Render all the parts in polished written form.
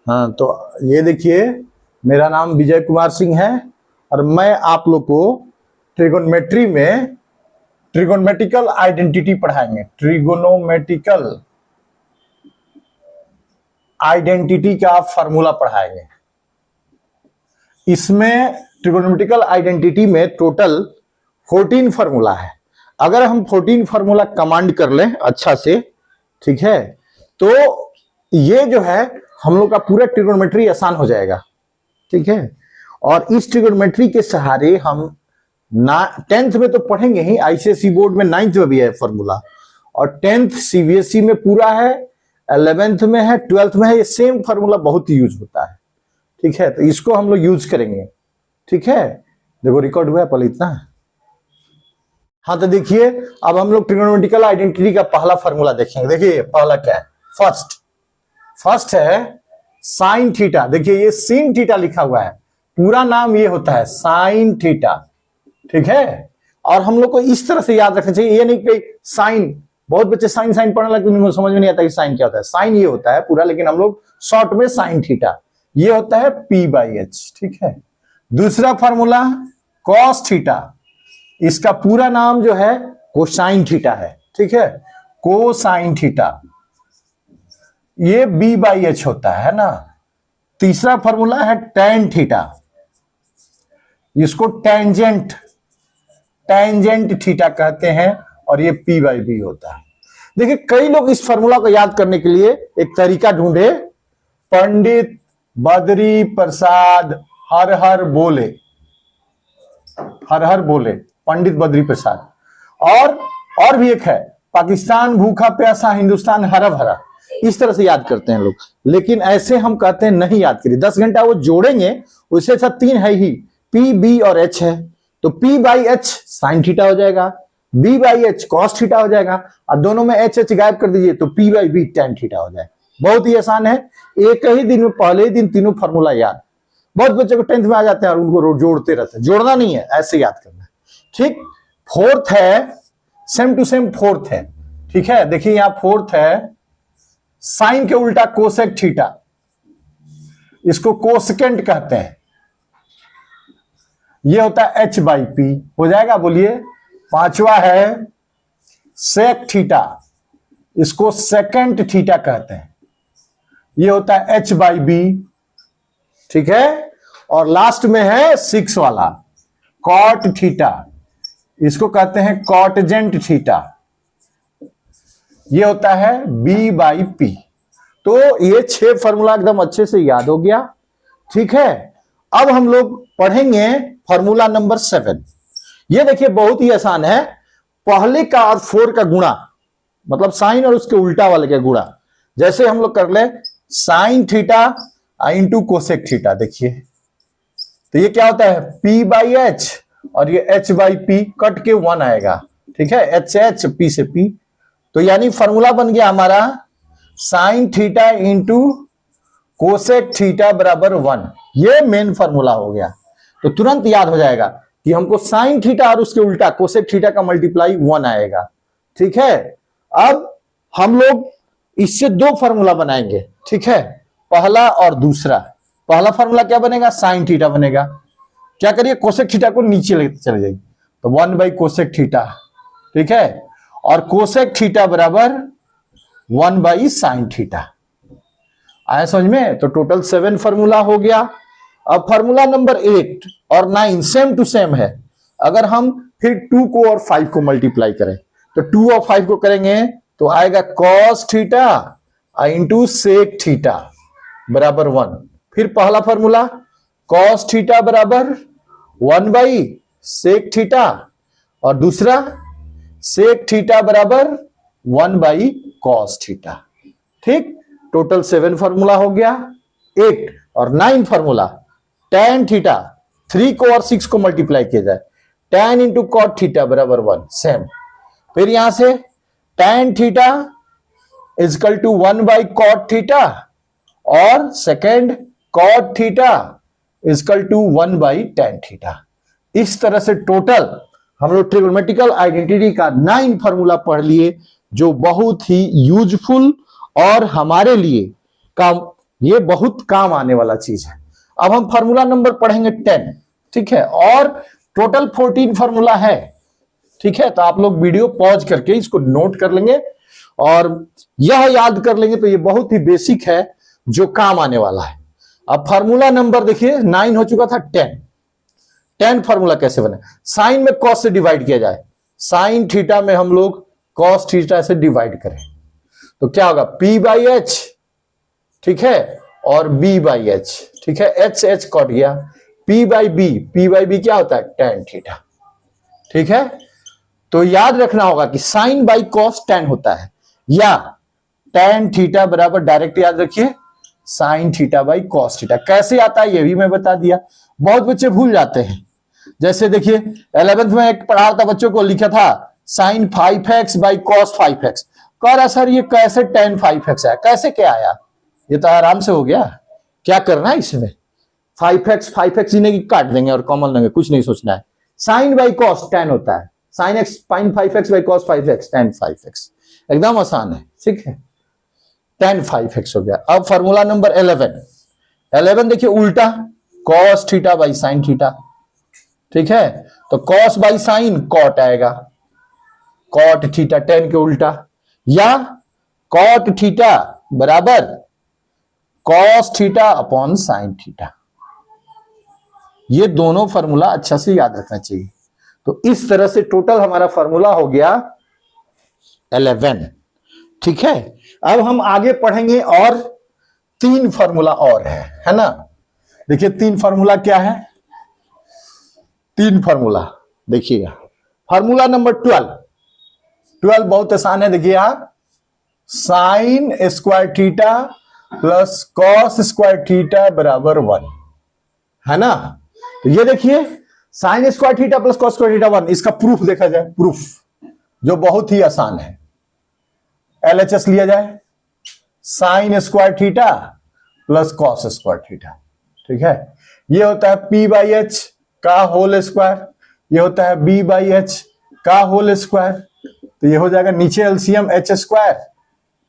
हाँ, तो ये देखिए, मेरा नाम विजय कुमार सिंह है और मैं आप लोग को ट्रिगोनोमेट्री में ट्रिगोनोमेट्रिकल आइडेंटिटी पढ़ाएंगे। ट्रिगोनोमेट्रिकल आइडेंटिटी का फॉर्मूला पढ़ाएंगे। इसमें ट्रिगोनोमेट्रिकल आइडेंटिटी में टोटल 14 फॉर्मूला है। अगर हम 14 फॉर्मूला कमांड कर लें अच्छा से, ठीक है, तो ये जो है हम लोग का पूरा ट्रिगोनोमेट्री आसान हो जाएगा, ठीक है। और इस ट्रिगोनोमेट्री के सहारे हम 10th में तो पढ़ेंगे ही, आईसीएसई बोर्ड में 9th में भी है फॉर्मूला, और 10th सीबीएसई में पूरा है, 11th में है, 12th में है। ये सेम फॉर्मूला बहुत यूज होता है, ठीक है, तो इसको हम लोग यूज करेंगे, ठीक है। देखो रिकॉर्ड हुआ है पहले इतना। हाँ, तो देखिए अब हम लोग ट्रिगोनोमेट्रिकल आइडेंटिटी का पहला फॉर्मूला देखेंगे। देखिए पहला क्या है, फर्स्ट है साइन थीटा। देखिए ये sin थीटा लिखा हुआ है, पूरा नाम ये होता है साइन थीटा, ठीक है। और हम लोग को इस तरह से याद रखना चाहिए, ये नहीं कि साइन, बहुत बच्चे साइन साइन पढ़ने लगते हैं, उनको समझ में नहीं आता कि साइन क्या होता है। साइन ये होता है पूरा, लेकिन हम लोग शॉर्ट में साइन थीटा, ये होता है P/H, ठीक है। दूसरा फॉर्मूला कॉस थीटा, इसका पूरा नाम जो है कोसाइन थीटा है, ठीक है, कोसाइन थीटा, ये B/H होता है ना। तीसरा फॉर्मूला है टैन थीटा, इसको टेंजेंट थीटा कहते हैं, और ये P/B होता है। देखिए कई लोग इस फॉर्मूला को याद करने के लिए एक तरीका ढूंढे, पंडित बद्री प्रसाद हर हर बोले, पंडित बद्री प्रसाद। और भी एक है, पाकिस्तान भूखा प्यासा हिंदुस्तान हरा भरा, इस तरह से याद करते हैं लोग, लेकिन ऐसे हम कहते हैं नहीं याद करिए। 10 घंटा वो जोड़ेंगे, उसके साथ 3 है ही, P, B और H है, तो P/H साइन थीटा हो जाएगा, B/H कॉस थीटा हो जाएगा, और दोनों में H गायब कर दीजिए तो P/B टैन थीटा हो जाएगा। बहुत ही आसान है, एक ही दिन में पहले ही दिन तीनों फॉर्मूला याद। बहुत बच्चे को 10th में आ जाते हैं और उनको जोड़ते रहते हैं, जोड़ना नहीं है, ऐसे याद करना है, ठीक। फोर्थ है, सेम टू सेम फोर्थ है, ठीक है। देखिए यहां फोर्थ है साइन के उल्टा कोसेक थीटा, इसको कोसेकेंट कहते हैं, ये होता है H/P हो जाएगा, बोलिए। पांचवा है सेक थीटा, इसको सेकेंड थीटा कहते हैं, ये होता है H/B, ठीक है। और लास्ट में है 6 वाला कॉट थीटा, इसको कहते हैं कॉटजेंट थीटा, ये होता है B/P। तो ये 6 फॉर्मूला एकदम अच्छे से याद हो गया, ठीक है। अब हम लोग पढ़ेंगे फॉर्मूला नंबर 7। ये देखिए बहुत ही आसान है, पहले का और 4 का गुणा, मतलब साइन और उसके उल्टा वाले का गुणा। जैसे हम लोग कर ले sine theta into cosec theta, देखिए तो ये क्या होता है P/H, और ये H/P कट के 1 आएगा, ठीक है, H P से P। तो यानी फॉर्मूला बन गया हमारा sine theta into cosec theta बराबर 1। ये मेन फॉर्मूला हो गया, तो तुरंत याद हो जाएगा कि हमको साइन थीटा और उसके उल्टा कोसेक थीटा का मल्टीप्लाई 1 आएगा, ठीक है। अब हम लोग इससे 2 फॉर्मूला बनाएंगे, ठीक है, पहला और दूसरा। पहला फॉर्मूला क्या बनेगा, साइन थीटा बनेगा। क्या करिए, कोसेक थीटा को नीचे लेते चले जाइए, तो 1/कोसेक थीटा, ठीक है, और कोसेक थीटा बराबर 1/साइन थीटा। आया समझ में? तो टोटल 7 फॉर्मूला हो गया। अब फॉर्मूला नंबर 8 और 9 सेम टू सेम है। अगर हम फिर 2 को और 5 को मल्टीप्लाई करें, तो 2 और 5 को करेंगे तो आएगा cos theta into sec theta बराबर 1। फिर पहला फॉर्मूला कॉस थीटा बराबर 1/सेक थीटा, और दूसरा सेक थीटा बराबर 1/कॉस थीटा, ठीक। टोटल 7 फॉर्मूला हो गया। 8 और 9 फॉर्मूला tan थीटा, 3 को और 6 को मल्टीप्लाई किया जाए, tan इंटू कॉट थीटा बराबर 1, सेम। फिर यहां से tan थीटा इजकल टू 1/कॉट थीटा, और second cot theta equal to 1/tan theta. इस तरह से टोटल हम लोग ट्रिगोनोमेट्रिकल आइडेंटिटी का 9 फॉर्मूला पढ़ लिए, जो बहुत ही यूजफुल और हमारे लिए काम ये बहुत काम आने वाला चीज है। अब हम फार्मूला नंबर पढ़ेंगे 10, ठीक है, और टोटल 14 फार्मूला है, ठीक है। तो आप लोग वीडियो पॉज करके इसको नोट कर लेंगे और यह याद कर लेंगे, तो ये बहुत ही बेसिक है जो काम आने वाला है। अब फार्मूला नंबर देखिए 9 हो चुका था, 10 फार्मूला कैसे बने। साइन में कॉस से डिवाइड किया जाए, साइन थीटा में हम लोग कॉस थीटा से डिवाइड करें तो क्या होगा, P बाई एच, ठीक है, और B बाई एच, ठीक है, एच एच कट गया, P बाई बी क्या होता है, tan थीटा, ठीक है। तो याद रखना होगा कि साइन बाई कॉस tan होता है, या tan थीटा बराबर डायरेक्ट याद रखिए sine theta by cos theta. कैसे आता है ये भी मैं बता दिया, बहुत बच्चे भूल जाते हैं। जैसे देखिए 11th में एक पढ़ा था बच्चों को, लिखा था sign 5x by cos 5x, कह रहा सर ये कैसे tan 5x है, कैसे क्या आया, ये तो आराम से हो गया, क्या करना है इसमें, 5x इन्हें की काट देंगे और कॉमन लेंगे, कुछ नहीं सोचना है। साइन बाई कॉस tan होता है, sign 5x by cos 5x tan 5x, एकदम आसान है, ठीक है, tan 5x हो गया। अब फॉर्मूला नंबर 11 देखिए उल्टा, cos theta by sine theta, ठीक है, तो कॉस बाई साइन कॉट आएगा, कॉट थीटा tan के उल्टा, या कॉट थीटा बराबर cos theta upon sine theta. ये दोनों फार्मूला अच्छा से याद रखना चाहिए। तो इस तरह से टोटल हमारा फार्मूला हो गया 11, ठीक है। अब हम आगे पढ़ेंगे और 3 फार्मूला और है ना। देखिए 3 फार्मूला क्या है, 3 फार्मूला देखिएगा। फार्मूला नंबर 12 बहुत आसान है, देखिए यहां sine square theta plus cos square theta बराबर 1 है ना। तो ये देखिए sine square theta plus cos square theta 1, इसका प्रूफ देखा जाए, प्रूफ जो बहुत ही आसान है, LHS लिया जाए, sine square theta plus cos square theta, ठीक है। ये होता है P बाई एच का होल स्क्वायर, ये होता है B बाई एच का होल स्क्वायर, तो ये हो जाएगा नीचे LCM H square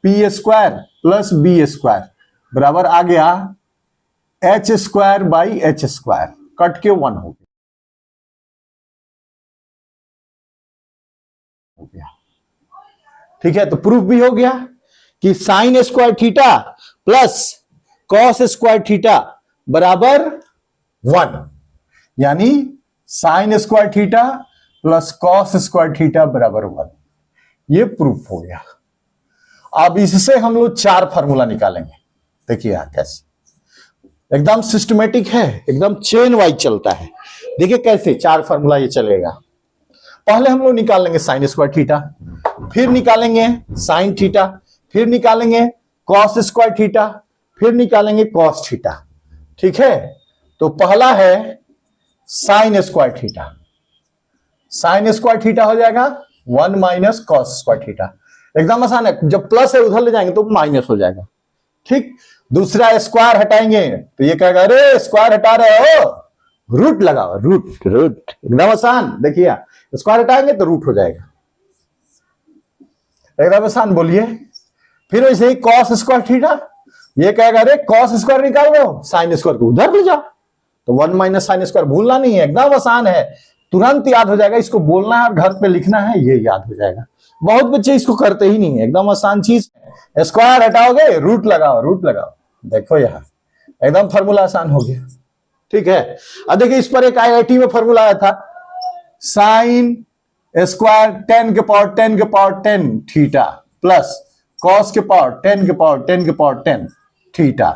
P square plus B square बराबर आ गया H square by H square, cut के 1 हो गया, ठीक है। तो प्रूफ भी हो गया कि sine square theta plus cos square theta बराबर 1, यानी sine square theta plus cos square theta बराबर 1, ये प्रूफ हो गया। अब इससे हम लोग 4 फार्मूला निकालेंगे, देखिए यहां कैसे, एकदम सिस्टमेटिक है, एकदम चेन वाइज चलता है। देखिए कैसे 4 फार्मूला ये चलेगा। पहले हम लोग निकाल लेंगे साइन स्क्वायर थीटा, फिर निकालेंगे साइन थीटा, फिर निकालेंगे कॉस स्क्वायर थीटा, फिर निकालेंगे कॉस थीटा, ठीक है। तो पहला है sine square theta, sine square theta हो जाएगा 1 माइनस कॉस स्क्वायर थीटा, एकदम आसान है, जब प्लस है उधर ले जाएंगे तो माइनस हो जाएगा, ठीक। दूसरा स्क्वायर हटाएंगे तो ये कहेगा अरे स्क्वायर हटा रहे हो, रूट लगाओ, रूट रूट, एकदम आसान, देखिए स्क्वायर हटाएंगे तो रूट हो जाएगा, एकदम आसान, बोलिए। फिर वैसे ही कॉस स्क्वायर थीटा, ये कहेगा अरे कॉस स्क्वायर निकाल दो, साइन स्क्वायर को उधर ले जाओ, तो 1 माइनस साइन स्क्वायर भूलना नहीं है, एकदम आसान है, तुरंत याद हो जाएगा, इसको बोलना है और घर पे लिखना है, ये याद हो जाएगा। बहुत बच्चे इसको करते ही नहीं है, एकदम आसान चीज, स्क्वायर हटाओगे रूट लगाओ, रूट लगाओ, देखो यहां एकदम फार्मूला आसान हो गया, ठीक है। अब देखिए इस पर एक IIT में फार्मूला आया था, साइन स्क्वायर 10 के पावर 10 थीटा प्लस कॉस के पावर 10 के पावर 10 थीटा।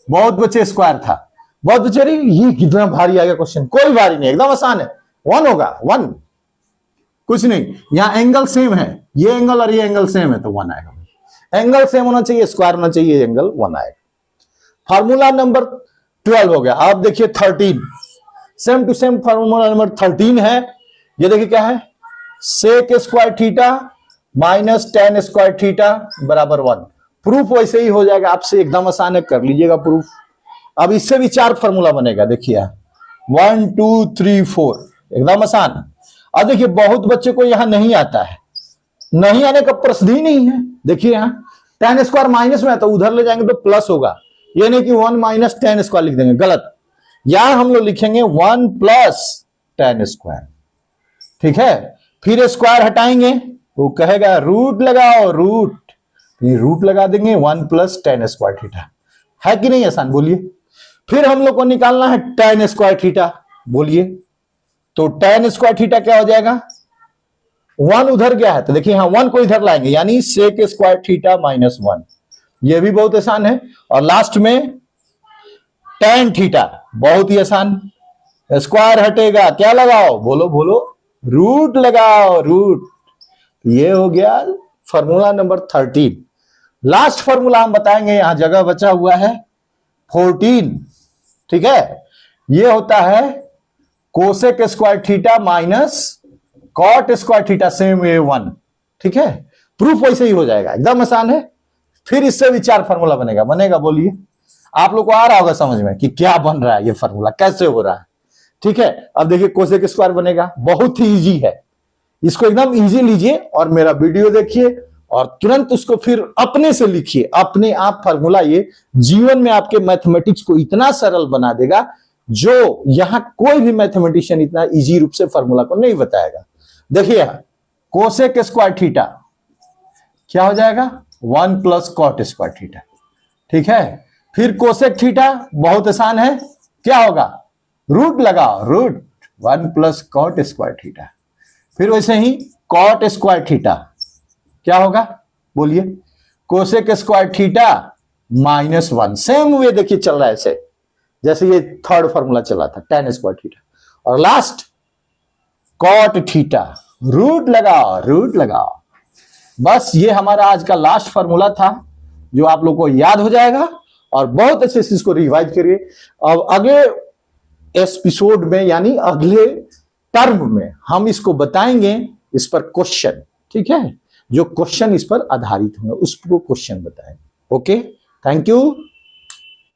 बहुत बच्चे स्क्वायर था, बहुत बच्चे अरे ये कितना भारी आ गया क्वेश्चन, कोई भारी नहीं, एकदम आसान है, 1 होगा, 1 कुछ नहीं, यहां एंगल सेम है, ये एंगल और ये एंगल सेम है तो 1 आएगा, एंगल सेम होना चाहिए, स्क्वायर होना चाहिए, एंगल 1 आएगा। फार्मूला नंबर 12 हो गया। अब देखिए 13, same to same formula number 13 है, ये देखिए क्या है, sec square theta minus tan square theta बराबर 1, प्रूफ वैसे ही हो जाएगा, आपसे एकदम आसान है, कर लीजिएगा प्रूफ। अब इससे भी 4 फार्मूला बनेगा, देखिए 1 2 3 4, एकदम आसान। अब देखिए बहुत बच्चे को यहां नहीं आता है, नहीं आने का प्रश्न ही नहीं है, देखिए यहां tan स्क्वायर माइनस में है तो उधर ले जाएंगे तो प्लस होगा, ये नहीं कि 1 माइनस टेन स्क्वायर लिख देंगे, गलत। यहां हम लोग लिखेंगे 1 प्लस टेन स्क्वायर, ठीक है। फिर स्क्वायर हटाएंगे, वो कहेगा रूट लगाओ, रूट, फिर रूट लगा देंगे 1 प्लस टेन स्क्वायर थीटा। है कि नहीं आसान, बोलिए। फिर हम लोग को निकालना है टेन स्क्वायर थीटा, बोलिए। तो टेन स्क्वायर थीटा क्या हो जाएगा, 1 उधर गया है तो देखिए यहां 1 को इधर लाएंगे, यानी सेक स्क्वायर थीटा माइनस 1। यह भी बहुत आसान है। और लास्ट में टेन थीटा, बहुत ही आसान। स्क्वायर हटेगा, क्या लगाओ, बोलो बोलो, रूट लगाओ, रूट। ये हो गया फॉर्मूला नंबर 13। लास्ट फॉर्मूला हम बताएंगे, यहां जगह बचा हुआ है 14, ठीक है। ये होता है cosec square theta minus cot square theta, same way 1, ठीक है। प्रूफ वैसे ही हो जाएगा, एकदम आसान है। फिर इससे भी 4 फॉर्मूला बनेगा, बोलिए। आप लोग को आ रहा होगा समझ में कि क्या बन रहा है, ये फॉर्मूला कैसे हो रहा है, ठीक है। अब देखिए कोसेक स्क्वायर बनेगा, बहुत ही इजी है। इसको एकदम इजी लीजिए और मेरा वीडियो देखिए और तुरंत उसको फिर अपने से लिखिए, अपने आप फॉर्मूला। ये जीवन में आपके मैथमेटिक्स को इतना सरल बना देगा, जो यहां कोई भी मैथमेटिशियन इतना इजी रूप से फॉर्मूला को नहीं बताएगा। देखिए कोसेक स्क्वायर थीटा क्या हो जाएगा, 1 प्लस कॉट स्क्वायर थीटा, ठीक है। फिर कोसेक थीटा बहुत आसान है, क्या होगा, रूट लगाओ, root 1 plus cot square theta. फिर वैसे ही कॉट स्क्वायर थीटा क्या होगा, बोलिए, cosec square theta minus 1। Same way देखिए चल रहा है ऐसे, जैसे ये थर्ड फॉर्मूला चला था, टेन स्क्वायर थीटा। और लास्ट कॉट थीटा, रूट लगाओ, रूट लगाओ। बस ये हमारा आज का लास्ट फॉर्मूला था, जो आप लोग को याद हो जाएगा और बहुत अच्छे से इसको रिवाइज करिए। अब अगले एपिसोड में यानी अगले टर्म में हम इसको बताएंगे, इस पर क्वेश्चन, ठीक है। जो क्वेश्चन इस पर आधारित होंगे उसको क्वेश्चन बताएंगे। Okay, thank you.